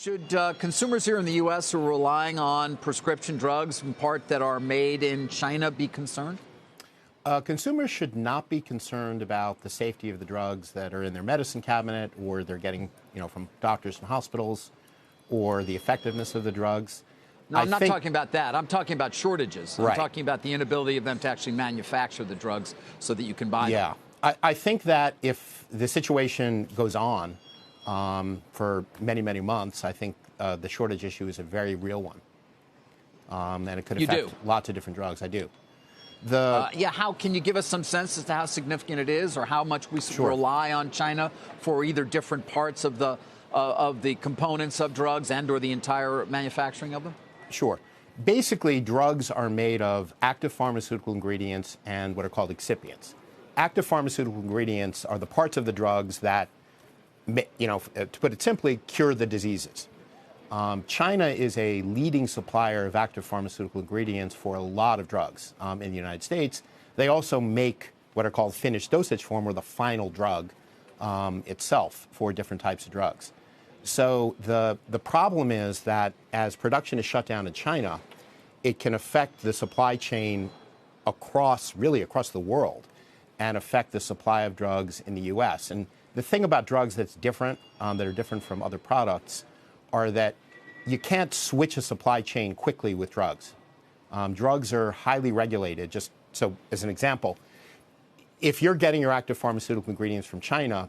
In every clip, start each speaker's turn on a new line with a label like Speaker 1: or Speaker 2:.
Speaker 1: Should consumers here in the U.S. who are relying on prescription drugs, in part that are made in China, be concerned?
Speaker 2: Consumers should not be concerned about the safety of the drugs that are in their medicine cabinet or they're getting, from doctors and hospitals, or the effectiveness of the drugs.
Speaker 1: No, I'm not talking about that. I'm talking about shortages.
Speaker 2: Right.
Speaker 1: I'm talking about the inability of them to actually manufacture the drugs so that you can buy them.
Speaker 2: Yeah. I think that if the situation goes on for many, many months, I think the shortage issue is a very real one. And it could affect lots of different drugs. I do.
Speaker 1: How can you give us some sense as to how significant it is, or how much we rely on China for either different parts of the components of drugs and or the entire manufacturing of them?
Speaker 2: Sure. Basically, drugs are made of active pharmaceutical ingredients and what are called excipients. Active pharmaceutical ingredients are the parts of the drugs that, to put it simply, cure the diseases. China is a leading supplier of active pharmaceutical ingredients for a lot of drugs in the United States. They also make what are called finished dosage form, or the final drug itself for different types of drugs. So the problem is that as production is shut down in China, it can affect the supply chain across the world and affect the supply of drugs in the U.S. And the thing about drugs that's different, that are different from other products, are that you can't switch a supply chain quickly with drugs. Drugs are highly regulated. Just so as an example, if you're getting your active pharmaceutical ingredients from China,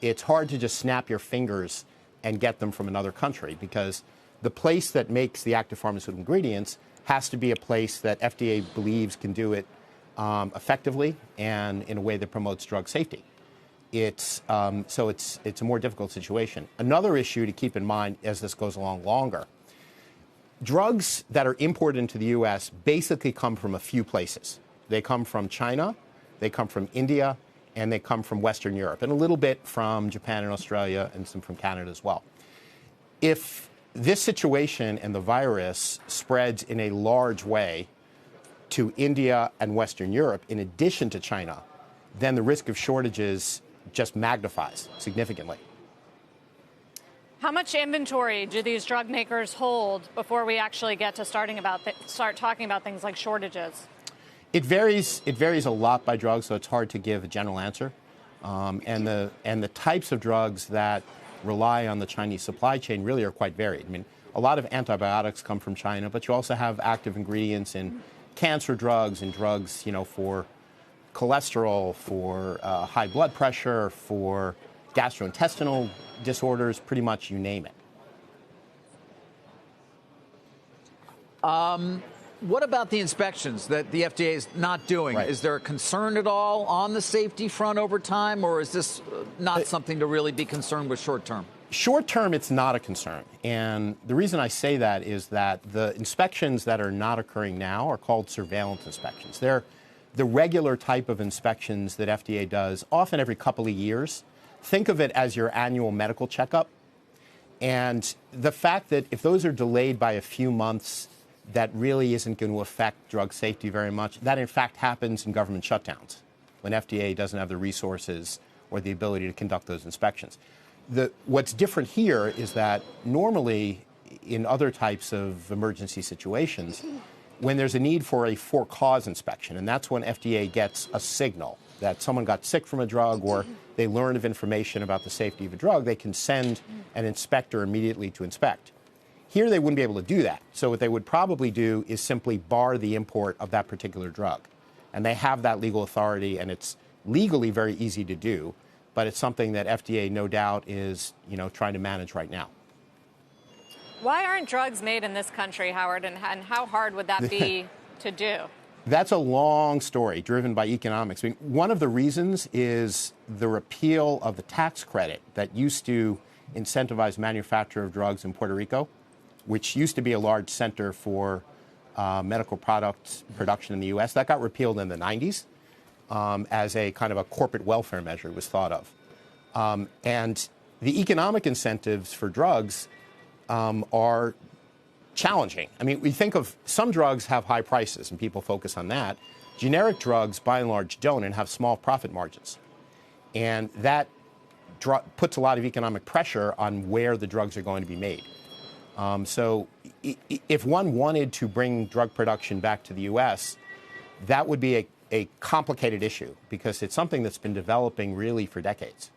Speaker 2: it's hard to just snap your fingers and get them from another country, because the place that makes the active pharmaceutical ingredients has to be a place that FDA believes can do it effectively and in a way that promotes drug safety. It's a more difficult situation. Another issue to keep in mind as this goes along longer, drugs that are imported into the U.S. basically come from a few places. They come from China, they come from India, and they come from Western Europe, and a little bit from Japan and Australia, and some from Canada as well. If this situation and the virus spreads in a large way to India and Western Europe, in addition to China, then the risk of shortages just magnifies significantly.
Speaker 3: How much inventory do these drug makers hold before we actually get to start talking about things like shortages?
Speaker 2: It varies a lot by drug, so it's hard to give a general answer. And the types of drugs that rely on the Chinese supply chain really are quite varied. I mean, a lot of antibiotics come from China, but you also have active ingredients in cancer drugs and drugs, for cholesterol, for high blood pressure, for gastrointestinal disorders, pretty much you name it.
Speaker 1: What about the inspections that the FDA is not doing?
Speaker 2: Right.
Speaker 1: Is there a concern at all on the safety front over time, or is this not something to really be concerned with short term?
Speaker 2: Short term, it's not a concern. And the reason I say that is that the inspections that are not occurring now are called surveillance inspections. They're the regular type of inspections that FDA does, often every couple of years. Think of it as your annual medical checkup. And the fact that if those are delayed by a few months, that really isn't going to affect drug safety very much. That, in fact, happens in government shutdowns when FDA doesn't have the resources or the ability to conduct those inspections. What's different here is that normally in other types of emergency situations, when there's a need for a for-cause inspection, and that's when FDA gets a signal that someone got sick from a drug or they learn of information about the safety of a drug, they can send an inspector immediately to inspect. Here, they wouldn't be able to do that. So what they would probably do is simply bar the import of that particular drug. And they have that legal authority, and it's legally very easy to do, but it's something that FDA, no doubt, is trying to manage right now.
Speaker 3: Why aren't drugs made in this country, Howard, and how hard would that be to do?
Speaker 2: That's a long story driven by economics. I mean, one of the reasons is the repeal of the tax credit that used to incentivize manufacture of drugs in Puerto Rico, which used to be a large center for medical products production in the U.S. That got repealed in the 90s as a kind of a corporate welfare measure was thought of. And the economic incentives for drugs are challenging. I mean, we think of some drugs have high prices, and people focus on that. Generic drugs, by and large, don't and have small profit margins. And that puts a lot of economic pressure on where the drugs are going to be made. So if one wanted to bring drug production back to the U.S., that would be a complicated issue because it's something that's been developing really for decades.